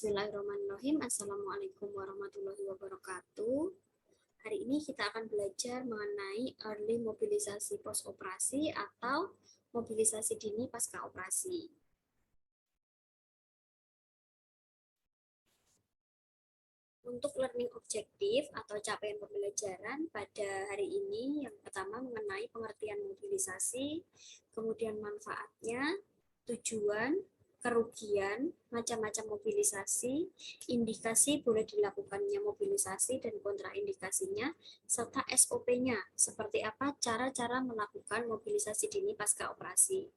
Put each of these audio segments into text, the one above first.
Bismillahirrahmanirrahim. Assalamualaikum warahmatullahi wabarakatuh. Hari ini kita akan belajar mengenai early mobilisasi post-operasi atau mobilisasi dini pasca operasi. Untuk learning objektif atau capaian pembelajaran pada hari ini, yang pertama mengenai pengertian mobilisasi, kemudian manfaatnya, tujuan, kerugian, macam-macam mobilisasi, indikasi boleh dilakukannya mobilisasi dan kontraindikasinya, serta SOP-nya, seperti apa cara-cara melakukan mobilisasi dini pasca operasi.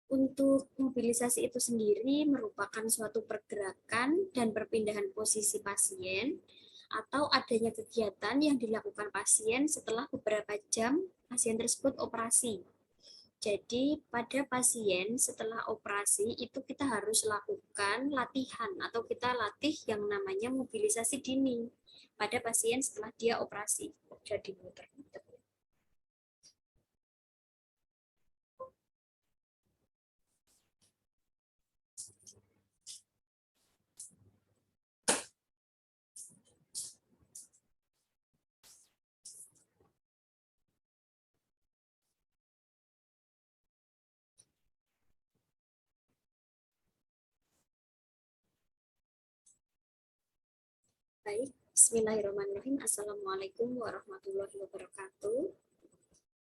Untuk mobilisasi itu sendiri merupakan suatu pergerakan dan perpindahan posisi pasien atau adanya kegiatan yang dilakukan pasien setelah beberapa jam pasien tersebut operasi. Jadi pada pasien setelah operasi itu kita harus lakukan latihan atau kita latih yang namanya mobilisasi dini pada pasien setelah dia operasi. Jadi muter-muter. Baik, Bismillahirrahmanirrahim. Assalamualaikum warahmatullahi wabarakatuh.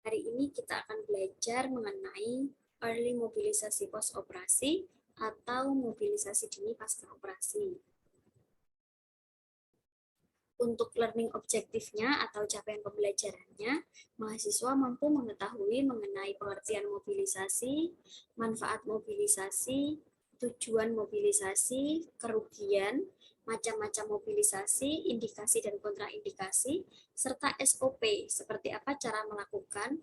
Hari ini kita akan belajar mengenai early mobilisasi post-operasi atau mobilisasi dini pasca operasi. Untuk learning objektifnya atau capaian pembelajarannya, mahasiswa mampu mengetahui mengenai pengertian mobilisasi, manfaat mobilisasi, tujuan mobilisasi, kerugian, macam-macam mobilisasi, indikasi dan kontraindikasi, serta SOP, seperti apa cara melakukan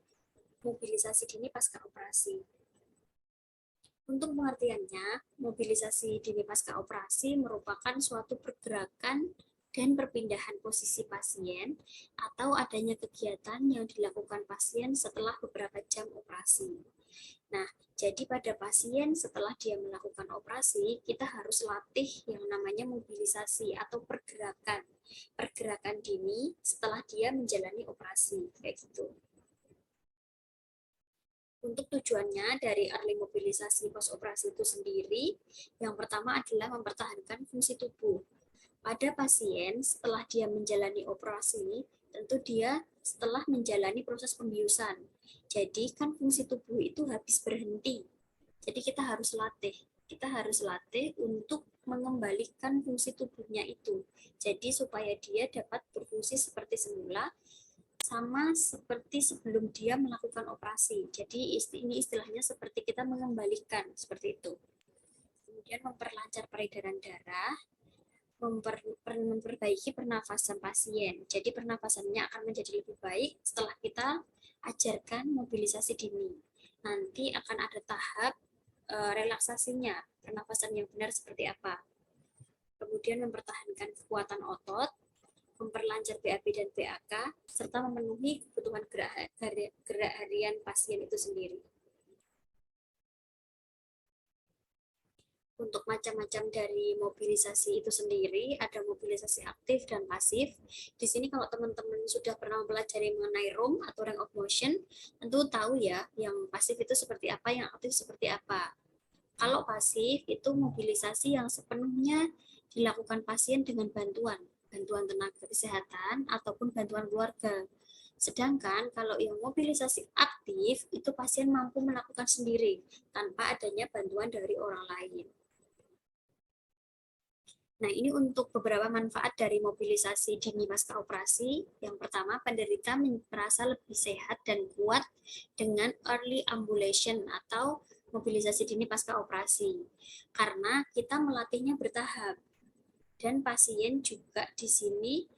mobilisasi dini pasca operasi. Untuk pengertiannya, mobilisasi dini pasca operasi merupakan suatu pergerakan dan perpindahan posisi pasien atau adanya kegiatan yang dilakukan pasien setelah beberapa jam operasi. Nah, jadi pada pasien setelah dia melakukan operasi, kita harus latih yang namanya mobilisasi atau pergerakan dini setelah dia menjalani operasi, kayak gitu. Untuk tujuannya dari early mobilisasi post-operasi itu sendiri, yang pertama adalah mempertahankan fungsi tubuh. Pada pasien setelah dia menjalani operasi, tentu dia setelah menjalani proses pembiusan. Jadi kan fungsi tubuh itu habis berhenti. Jadi kita harus latih untuk mengembalikan fungsi tubuhnya itu. Jadi supaya dia dapat berfungsi seperti semula, sama seperti sebelum dia melakukan operasi. Jadi ini istilahnya seperti kita mengembalikan, seperti itu. Kemudian memperlancar peredaran darah, memperbaiki pernafasan pasien. Jadi pernafasannya akan menjadi lebih baik setelah kita ajarkan mobilisasi dini. Nanti akan ada tahap relaksasinya, pernafasan yang benar seperti apa. Kemudian mempertahankan kekuatan otot, memperlancar BAB dan BAK, serta memenuhi kebutuhan gerak harian pasien itu sendiri. Untuk macam-macam dari mobilisasi itu sendiri, ada mobilisasi aktif dan pasif. Di sini kalau teman-teman sudah pernah mempelajari mengenai ROM atau range of motion, tentu tahu ya, yang pasif itu seperti apa, yang aktif seperti apa. Kalau pasif itu mobilisasi yang sepenuhnya dilakukan pasien dengan bantuan tenaga kesehatan ataupun bantuan keluarga. Sedangkan kalau yang mobilisasi aktif itu pasien mampu melakukan sendiri tanpa adanya bantuan dari orang lain. Nah, ini untuk beberapa manfaat dari mobilisasi dini pasca operasi. Yang pertama, penderita merasa lebih sehat dan kuat dengan early ambulation atau mobilisasi dini pasca operasi. Karena kita melatihnya bertahap. Dan pasien juga di sini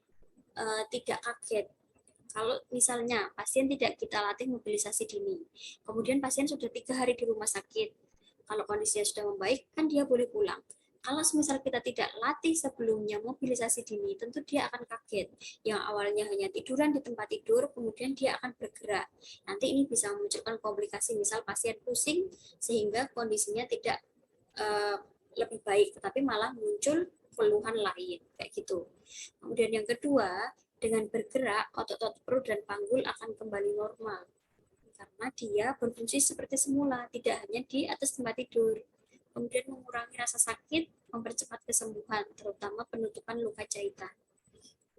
tidak kaget. Kalau misalnya pasien tidak kita latih mobilisasi dini, kemudian pasien sudah 3 hari di rumah sakit, kalau kondisinya sudah membaik, kan dia boleh pulang. Kalau misal kita tidak latih sebelumnya mobilisasi dini, tentu dia akan kaget. Yang awalnya hanya tiduran di tempat tidur, kemudian dia akan bergerak. Nanti ini bisa memunculkan komplikasi, misal pasien pusing sehingga kondisinya tidak lebih baik, tetapi malah muncul keluhan lain kayak gitu. Kemudian yang kedua, dengan bergerak otot-otot perut dan panggul akan kembali normal karena dia berfungsi seperti semula, tidak hanya di atas tempat tidur. Kemudian mengurangi rasa sakit, mempercepat kesembuhan, terutama penutupan luka jahitan.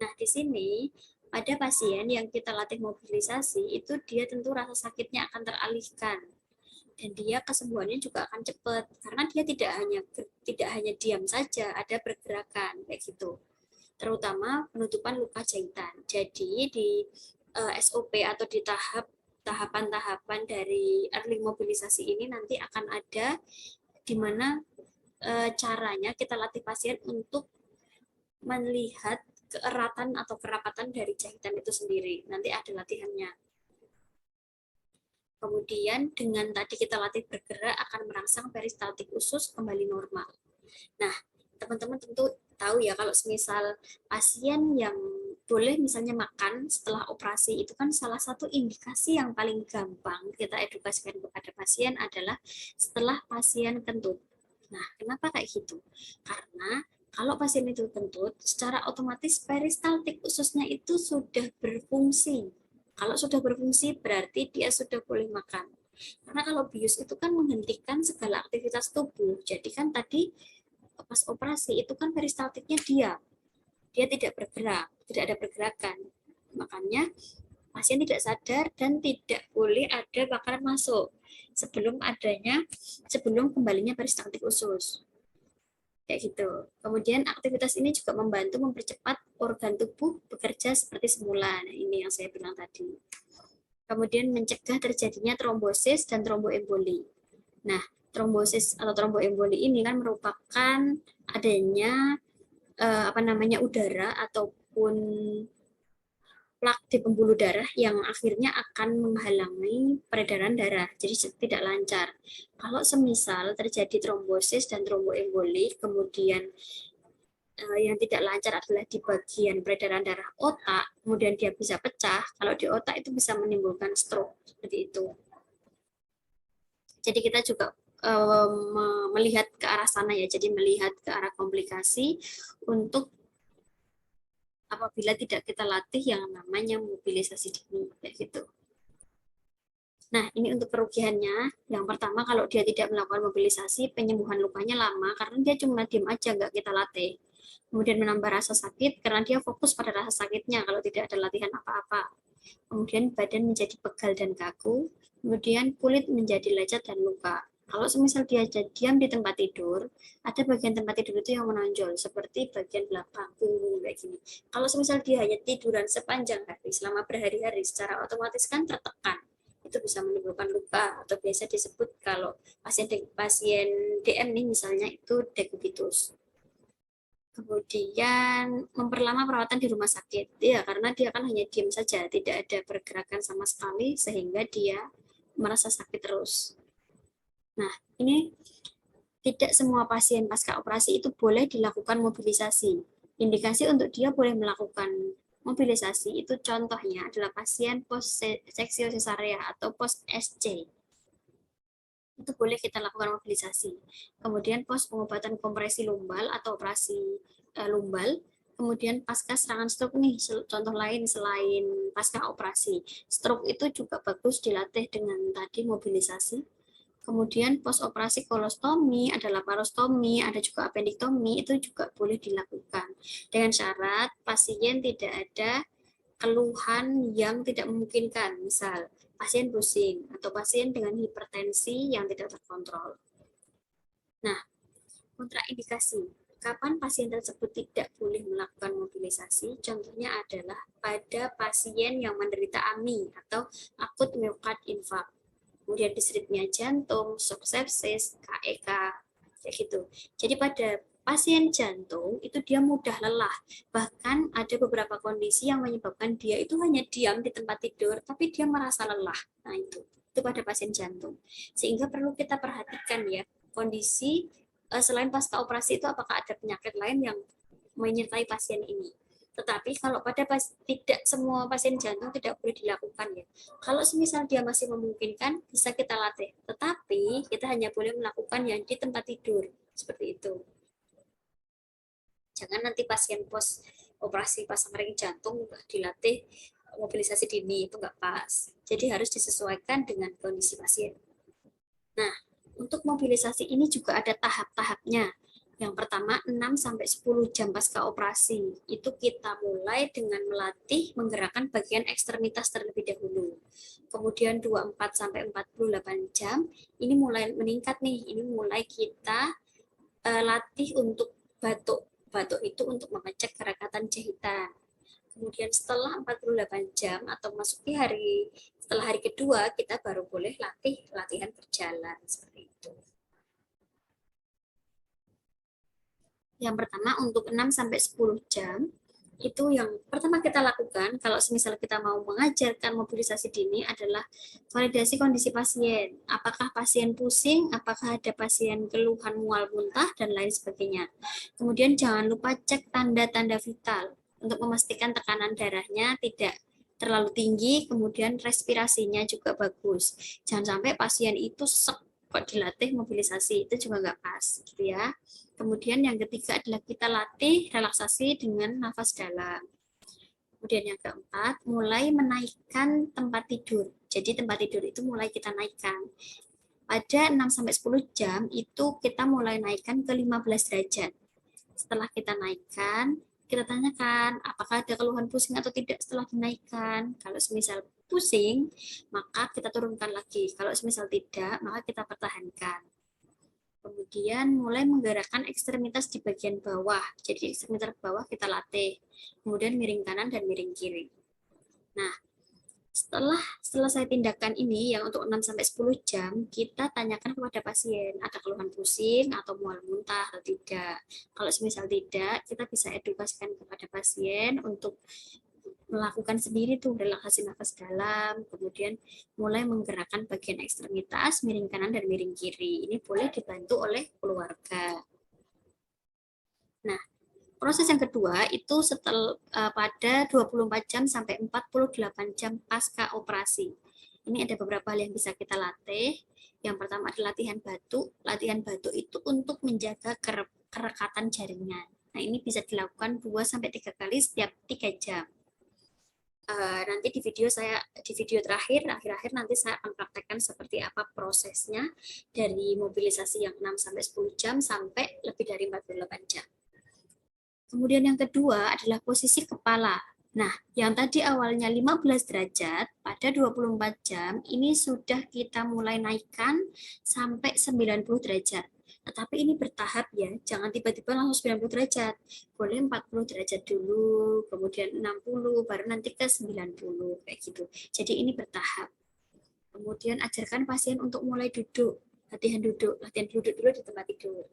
Nah, di sini pada pasien yang kita latih mobilisasi itu dia tentu rasa sakitnya akan teralihkan dan dia kesembuhannya juga akan cepat karena dia tidak hanya diam saja, ada pergerakan kayak gitu. Terutama penutupan luka jahitan. Jadi di SOP atau di tahapan-tahapan dari early mobilisasi ini nanti akan ada di mana caranya kita latih pasien untuk melihat keeratan atau kerapatan dari jahitan itu sendiri. Nanti ada latihannya. Kemudian dengan tadi kita latih bergerak akan merangsang peristaltik usus kembali normal. Nah, teman-teman tentu tahu ya kalau semisal pasien yang boleh misalnya makan setelah operasi itu kan salah satu indikasi yang paling gampang kita edukasikan kepada pasien adalah setelah pasien kentut. Nah, kenapa kayak gitu? Karena kalau pasien itu kentut, secara otomatis peristaltik ususnya itu sudah berfungsi. Kalau sudah berfungsi berarti dia sudah boleh makan. Karena kalau bius itu kan menghentikan segala aktivitas tubuh. Jadi kan tadi pas operasi itu kan peristaltiknya dia tidak bergerak, tidak ada pergerakan. Makanya pasien tidak sadar dan tidak boleh ada makanan masuk sebelum kembalinya peristaltik usus. Kayak gitu. Kemudian aktivitas ini juga membantu mempercepat organ tubuh bekerja seperti semula. Nah, ini yang saya bilang tadi. Kemudian mencegah terjadinya trombosis dan tromboemboli. Nah, trombosis atau tromboemboli ini kan merupakan adanya udara ataupun plak di pembuluh darah yang akhirnya akan menghalangi peredaran darah, jadi tidak lancar. Kalau semisal terjadi trombosis dan tromboemboli, kemudian yang tidak lancar adalah di bagian peredaran darah otak, kemudian dia bisa pecah. Kalau di otak itu bisa menimbulkan stroke seperti itu. Jadi kita juga melihat ke arah sana ya, jadi melihat ke arah komplikasi untuk apabila tidak kita latih yang namanya mobilisasi dini kayak gitu. Nah, ini untuk kerugiannya. Yang pertama, kalau dia tidak melakukan mobilisasi, penyembuhan lukanya lama karena dia cuma diam aja, nggak kita latih. Kemudian menambah rasa sakit karena dia fokus pada rasa sakitnya kalau tidak ada latihan apa-apa. Kemudian badan menjadi pegal dan kaku. Kemudian kulit menjadi lecet dan luka. Kalau semisal dia diam di tempat tidur, ada bagian tempat tidur itu yang menonjol, seperti bagian belakang, punggung, kayak gini. Kalau semisal dia hanya tiduran sepanjang hari, selama berhari-hari, secara otomatis kan tertekan. Itu bisa menimbulkan luka, atau biasa disebut kalau pasien DM nih misalnya itu dekubitus. Kemudian memperlama perawatan di rumah sakit. Ya, karena dia kan hanya diam saja, tidak ada pergerakan sama sekali, sehingga dia merasa sakit terus. Nah, ini tidak semua pasien pasca operasi itu boleh dilakukan mobilisasi. Indikasi untuk dia boleh melakukan mobilisasi itu contohnya adalah pasien post seksio cesarea atau post SC. Itu boleh kita lakukan mobilisasi. Kemudian pos pengobatan kompresi lumbal atau operasi lumbal. Kemudian pasca serangan stroke nih, contoh lain selain pasca operasi. Stroke itu juga bagus dilatih dengan tadi mobilisasi. Kemudian post operasi kolostomi, ada laparostomi, ada juga appendiktomi, itu juga boleh dilakukan. Dengan syarat pasien tidak ada keluhan yang tidak memungkinkan, misal pasien pusing atau pasien dengan hipertensi yang tidak terkontrol. Nah, kontraindikasi. Kapan pasien tersebut tidak boleh melakukan mobilisasi? Contohnya adalah pada pasien yang menderita AMI atau akut miokard infarct. Kemudian disritmia jantung, shock sepsis, KEK, kayak gitu. Jadi pada pasien jantung itu dia mudah lelah. Bahkan ada beberapa kondisi yang menyebabkan dia itu hanya diam di tempat tidur, tapi dia merasa lelah. Nah itu pada pasien jantung. Sehingga perlu kita perhatikan ya, kondisi selain pasca operasi itu apakah ada penyakit lain yang menyertai pasien ini. Tetapi kalau pada tidak semua pasien jantung tidak boleh dilakukan ya. Kalau semisal dia masih memungkinkan, bisa kita latih. Tetapi kita hanya boleh melakukan yang di tempat tidur, seperti itu. Jangan nanti pasien pos operasi pasang ring jantung dilatih mobilisasi dini, itu nggak pas. Jadi harus disesuaikan dengan kondisi pasien. Nah, untuk mobilisasi ini juga ada tahap-tahapnya. Yang pertama 6-10 jam pasca operasi. Itu kita mulai dengan melatih menggerakkan bagian ekstremitas terlebih dahulu. Kemudian 24-48 jam ini mulai meningkat nih. Ini mulai kita latih untuk batuk. Batuk itu untuk mengecek kerekatan jahitan. Kemudian setelah 48 jam atau masuki setelah hari kedua, kita baru boleh latihan berjalan seperti itu. Yang pertama untuk 6-10 jam, itu yang pertama kita lakukan kalau semisal kita mau mengajarkan mobilisasi dini adalah validasi kondisi pasien. Apakah pasien pusing, apakah ada pasien keluhan mual muntah, dan lain sebagainya. Kemudian jangan lupa cek tanda-tanda vital untuk memastikan tekanan darahnya tidak terlalu tinggi, kemudian respirasinya juga bagus. Jangan sampai pasien itu sek kok dilatih mobilisasi, itu juga nggak pas gitu ya. Kemudian yang ketiga adalah kita latih relaksasi dengan nafas dalam. Kemudian yang keempat, mulai menaikkan tempat tidur. Jadi tempat tidur itu mulai kita naikkan. Pada 6-10 jam itu kita mulai naikkan ke 15 derajat. Setelah kita naikkan, kita tanyakan apakah ada keluhan pusing atau tidak setelah dinaikkan. Kalau semisal pusing, maka kita turunkan lagi. Kalau semisal tidak, maka kita pertahankan. Kemudian mulai menggerakkan ekstremitas di bagian bawah. Jadi ekstremitas bawah kita latih. Kemudian miring kanan dan miring kiri. Nah, setelah selesai tindakan ini yang untuk 6-10 jam, kita tanyakan kepada pasien ada keluhan pusing atau mual muntah atau tidak. Kalau semisal tidak, kita bisa edukasikan kepada pasien untuk melakukan sendiri tuh relaksasi nafas dalam, kemudian mulai menggerakkan bagian ekstremitas, miring kanan dan miring kiri. Ini boleh dibantu oleh keluarga. Nah, proses yang kedua itu setelah pada 24 jam sampai 48 jam pasca operasi. Ini ada beberapa hal yang bisa kita latih. Yang pertama adalah latihan batuk. Latihan batuk itu untuk menjaga kerekatan jaringan. Nah, ini bisa dilakukan 2-3 kali setiap 3 jam. Nanti di video terakhir akhir-akhir nanti saya akan praktekkan seperti apa prosesnya dari mobilisasi yang 6-10 jam sampai lebih dari 48 jam. Kemudian yang kedua adalah posisi kepala. Nah, yang tadi awalnya 15 derajat, pada 24 jam ini sudah kita mulai naikkan sampai 90 derajat. Tetapi ini bertahap ya, jangan tiba-tiba langsung 90 derajat. Boleh 40 derajat dulu, kemudian 60, baru nanti ke 90, kayak gitu. Jadi ini bertahap. Kemudian ajarkan pasien untuk mulai duduk, latihan duduk dulu di tempat tidur.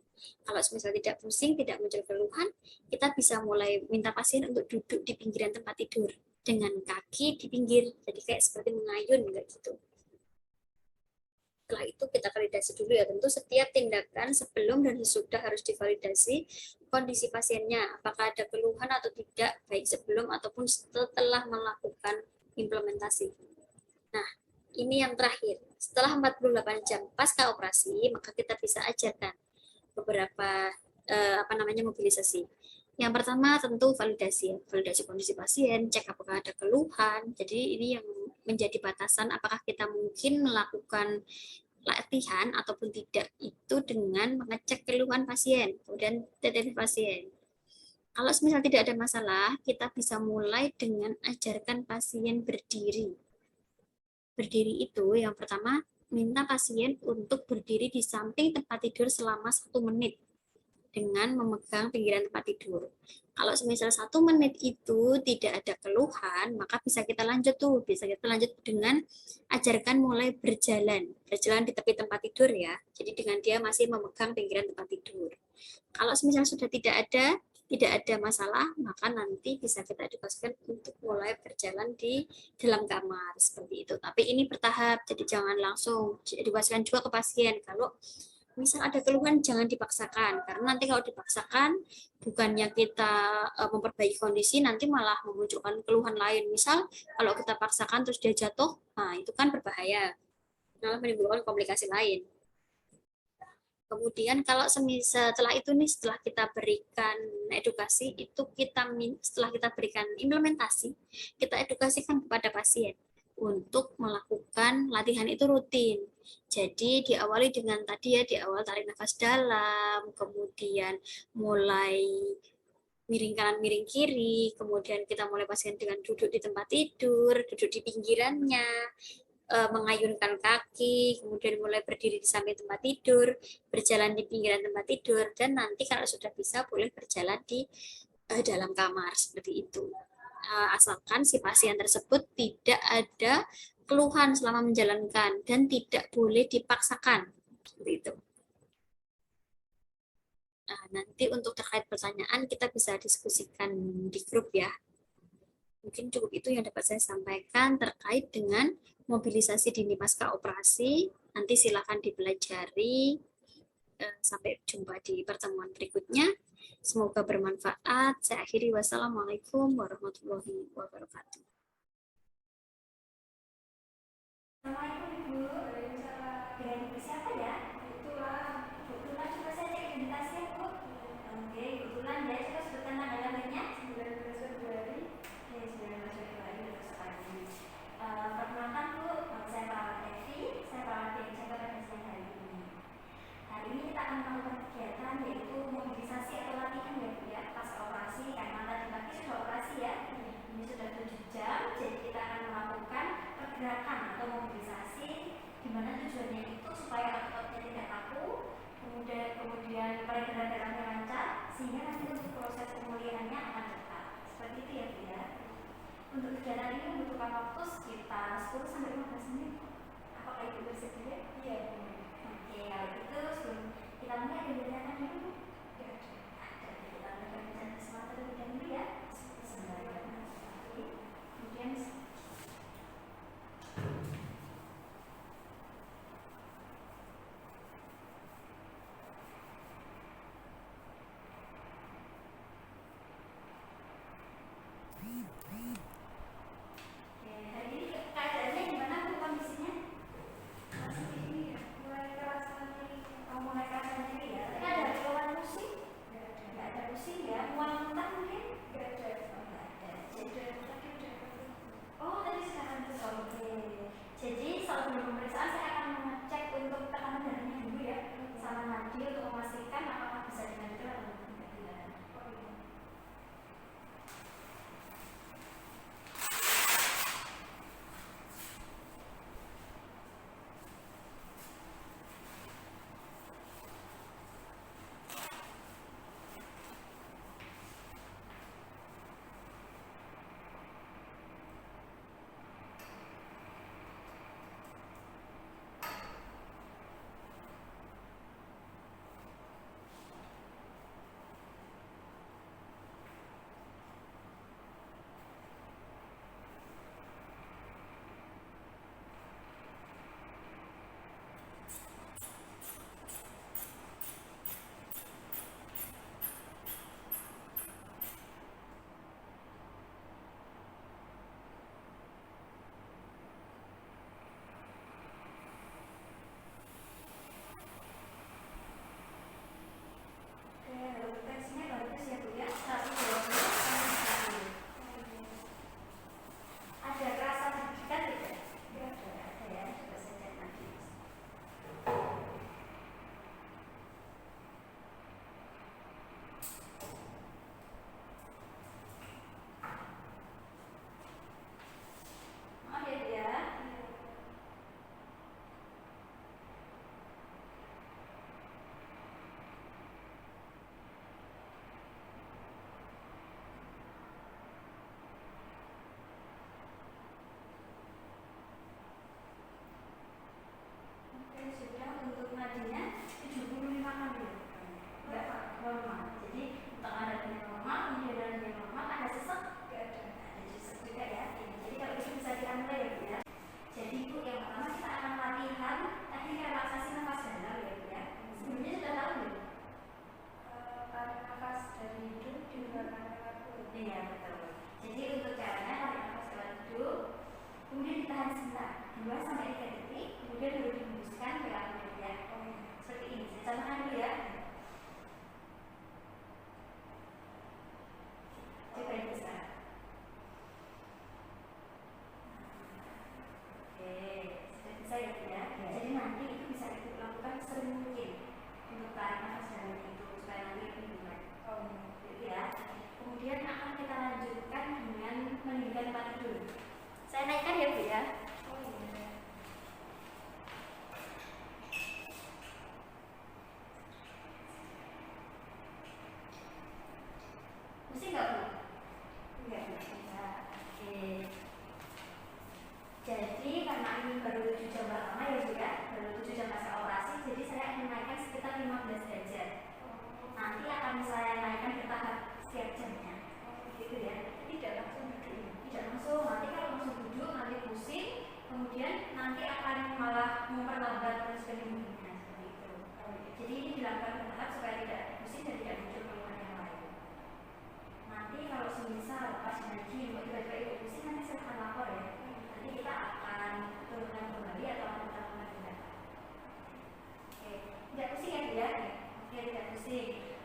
Kalau misal tidak pusing, tidak muncul keluhan, kita bisa mulai minta pasien untuk duduk di pinggiran tempat tidur dengan kaki di pinggir, jadi kayak seperti mengayun kayak gitu. Setelah itu kita validasi dulu ya, tentu setiap tindakan sebelum dan sesudah harus divalidasi kondisi pasiennya, apakah ada keluhan atau tidak, baik sebelum ataupun setelah melakukan implementasi. Nah, ini yang terakhir. Setelah 48 jam pasca operasi, maka kita bisa ajarkan beberapa mobilisasi. Yang pertama tentu validasi kondisi pasien, cek apakah ada keluhan. Jadi ini yang menjadi batasan apakah kita mungkin melakukan latihan ataupun tidak itu dengan mengecek keluhan pasien, kemudian TTP pasien. Kalau misal tidak ada masalah, kita bisa mulai dengan ajarkan pasien berdiri. Berdiri itu yang pertama minta pasien untuk berdiri di samping tempat tidur selama 1 menit dengan memegang pinggiran tempat tidur. Kalau semisal 1 menit itu tidak ada keluhan, maka bisa kita lanjut dengan ajarkan mulai berjalan di tepi tempat tidur ya. Jadi dengan dia masih memegang pinggiran tempat tidur. Kalau semisal sudah tidak ada masalah, maka nanti bisa kita edukasikan untuk mulai berjalan di dalam kamar seperti itu. Tapi ini bertahap, jadi jangan langsung edukasikan juga ke pasien kalau Misal ada keluhan jangan dipaksakan, karena nanti kalau dipaksakan bukannya kita memperbaiki kondisi, nanti malah memunculkan keluhan lain. Misal kalau kita paksakan terus dia jatuh, nah itu kan berbahaya, malah menimbulkan komplikasi lain. Kemudian kalau setelah itu nih, setelah kita berikan edukasi, itu setelah kita berikan implementasi, kita edukasikan kepada pasien untuk melakukan latihan itu rutin. Jadi diawali dengan tadi ya, di awal tarik nafas dalam, kemudian mulai miring kanan, miring kiri, kemudian kita mulai pasien dengan duduk di tempat tidur, duduk di pinggirannya, mengayunkan kaki, kemudian mulai berdiri di samping tempat tidur, berjalan di pinggiran tempat tidur, dan nanti kalau sudah bisa boleh berjalan di dalam kamar seperti itu. Asalkan si pasien tersebut tidak ada keluhan selama menjalankan dan tidak boleh dipaksakan seperti itu. Nah, nanti untuk terkait pertanyaan kita bisa diskusikan di grup ya. Mungkin cukup itu yang dapat saya sampaikan terkait dengan mobilisasi dini pasca operasi. Nanti silakan dipelajari. Sampai jumpa di pertemuan berikutnya. Semoga bermanfaat. Saya akhiri. Wassalamualaikum warahmatullahi wabarakatuh. Assalamualaikum Ibu. Dengan Ibu siapa ya? Kebetulan. Kebetulan coba saya cek identitasnya Bu. Oke, kebetulan ya. Coba sebutkan tanggal lahirnya. 19 Februari. Oke, 19 Februari besok pagi. Perkenalkan Bu, nama saya perawat Evi. Saya perawat yang jaga pada siang hari ini. Hari ini kita akan melakukan kegiatan yaitu mobilisasi atau latihan ya Bu ya. Pas operasi, karena tadi pagi sudah operasi ya. Ini sudah 7 jam, jadi kita akan melakukan pergerakan atau mobilisasi di mana tujuannya itu supaya ototnya tidak kaku, kemudian peredaran darahnya lancar, sehingga nanti untuk proses pemulihannya akan cepat. Seperti itu ya Bu ya. Untuk kegiatan ini membutuhkan waktu sekitar 10 sampai 15 menit. Apakah Ibu bersedia? Iya. Oke, kalau itu sebelum kita mulai ada pertanyaan dulu. Ya, ada. Kita mulai bicara sesuatu terlebih dahulu ya. Kemudian hari ini keadaannya gimana Bu kondisinya? Masih ini ya, mulai kerasa nyeri. Oh, mulai kerasa nyeri ya. Tadi ada keluhan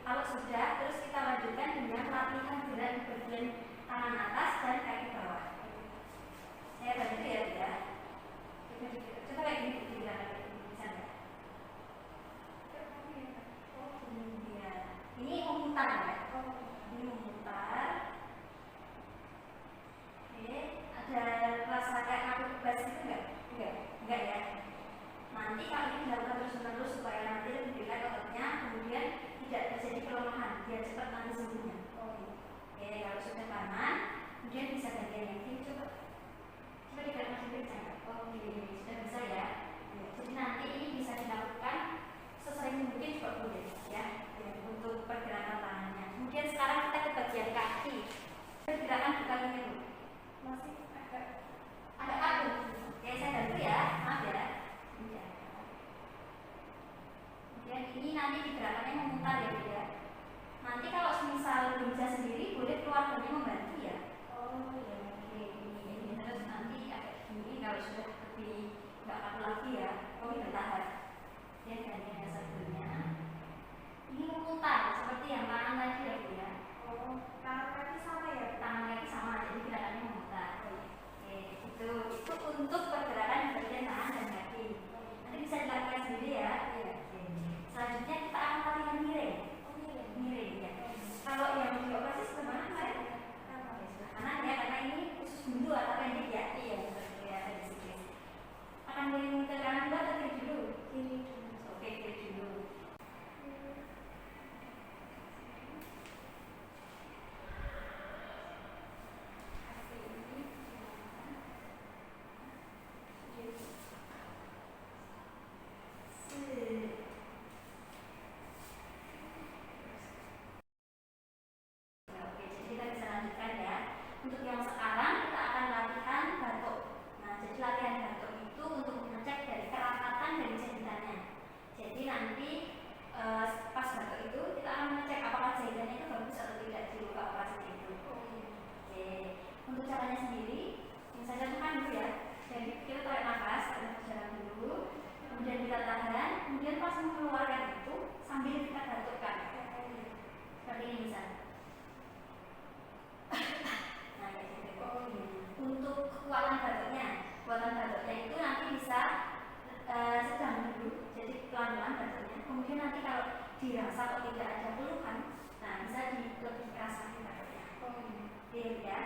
Kalau sudah, terus kita lanjutkan dengan latihan gerak di bagian tangan atas dan kaki bawah. Saya bantu ya, ya. Coba kayak gini, bisa nggak? Kemudian ini memutar ya. Ini memutar. Oke, ada rasa kayak ngaku kebas gitu enggak? Enggak ya. Nanti kalau ini dilakukan terus-menerus supaya nanti lebih dekat ototnya, kemudian tidak terjadi kelemahan, biar cepat nanti sembuhnya. Oke, kalau sudah panas, kemudian bisa bagian yang ini coba digerakkan sedikit saja. Sudah bisa ya. Jadi nanti ini bisa dilakukan sesering mungkin juga boleh ya, untuk pergerakan tangannya. Kemudian sekarang kita ke bagian kaki. Pergerakan bukan ini dulu. Masih agak kaku. Oke, saya bantu ya. Maaf ya. Kemudian ini nanti digerakannya memutar ya, Bu ya. Nanti kalau misal belum bisa sendiri, boleh keluarganya membantu ya. Ya, oke. Ini terus nanti agak gini kalau sudah lebih nggak kaku lagi ya. Bertahan. Ya, gantian sebelumnya. Ini memutar seperti yang tangan tadi ya, Bu ya. Tangan kaki sama ya. Tangan kaki sama, jadi gerakannya memutar. Oke, itu untuk pergerakan bagian tangan dan kaki. Nanti bisa dilakukan sendiri ya. Selanjutnya kita akan latihan miring. Miring ya. Kalau yang dioperasi sebelah mana saya? Sebelah kanan ya, karena ini khusus dulu atau pendek ya. Iya, seperti ada di sini. Akan miring ke kanan dulu atau kiri dulu? Kiri dulu. Oke, kiri dulu. Untuk yang sekarang kita akan latihan batuk. Nah, jadi latihan batuk itu untuk mengecek dari kerapatan dari jahitannya. Jadi nanti pas batuk itu kita akan mengecek apakah jahitannya itu bagus atau tidak di luka operasi itu. Oke. Untuk caranya sendiri, yang saya contohkan dulu ya. Jadi kita tarik nafas, berjalan dulu, kemudian kita tahan, kemudian pas mengeluarkan itu sambil kita batukkan. Seperti ini misalnya. Untuk kekuatan batuknya itu nanti bisa sedang dulu, jadi pelan-pelan batuknya. Kemudian nanti kalau dirasa atau tidak ada keluhan, nah bisa lebih kerasa batuknya. Ya.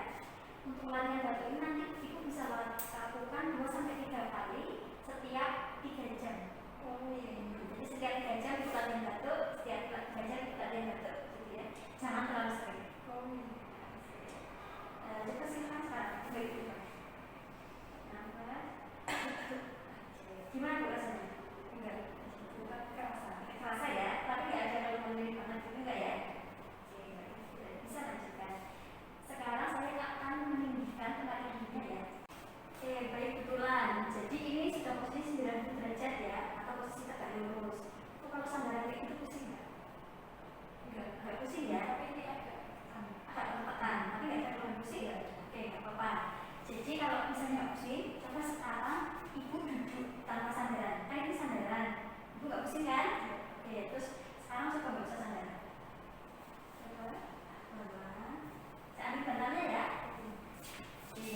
Untuk latihan batuk ini nanti ibu bisa lakukan 2-3 kali setiap 3 jam. Jadi setiap 3 jam ibu latihan batuk, setiap 3 jam ibu latihan batuk, gitu ya. Jangan terlalu sering. Kita silakan sekarang. Gimana Bu rasanya? Enggak kerasa ya, tapi nggak ada kalau nyeri banget gitu enggak ya? Oke, bisa lanjutkan. Sekarang saya akan meninggikan tempat tidurnya ya. Oke, baik, betulan. Jadi ini sudah posisi 90 derajat ya, atau posisi tegak lurus. Kalau sandaran kayak gitu pusing nggak? Enggak pusing ya, tapi ini agak lempatan, tapi nggak terlalu pusing ya. Oke, nggak apa-apa. Jadi kalau misalnya pusing, coba sekarang ibu duduk tanpa sandaran. Kan ini sandaran, ibu nggak pusing kan? Oke, terus sekarang coba nggak usah sandaran. Coba, saya ambil bantalnya ya. Oke.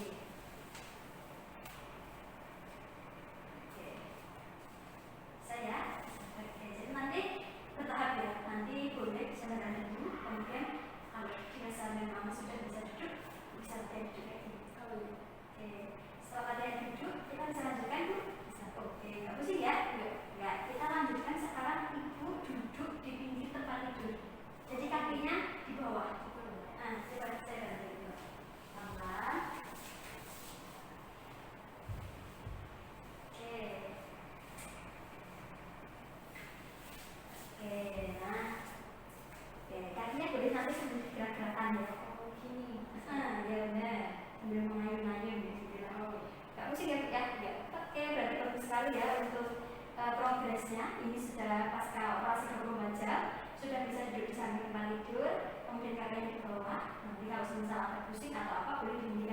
Saya. Oke, jadi nanti bertahap ya. Nanti boleh bisa sandaran dulu, kemudian kalau dirasa memang sudah bisa duduk, bisa latihan duduk kayak gini. Oke, setelah latihan duduk, kita bisa lanjutkan Bu? Bisa. Oke, nggak pusing ya? Enggak. Kita lanjutkan sekarang ibu duduk di pinggir tempat tidur. Jadi kakinya di bawah. Nah, coba saya bantu. Pelan. Oke. Nah. Oke, kakinya boleh nanti sambil gerak-gerakan ya. Gini. Ya benar. Sambil mengayun-ayun gitu. Nggak pusing ya Bu ya? Ya. Oke, berarti bagus sekali ya untuk progresnya. Ini sudah pasca operasi 24 jam, sudah bisa duduk di samping tempat tidur, kemudian kakinya di bawah. Nanti kalau misal ada pusing atau apa boleh diminta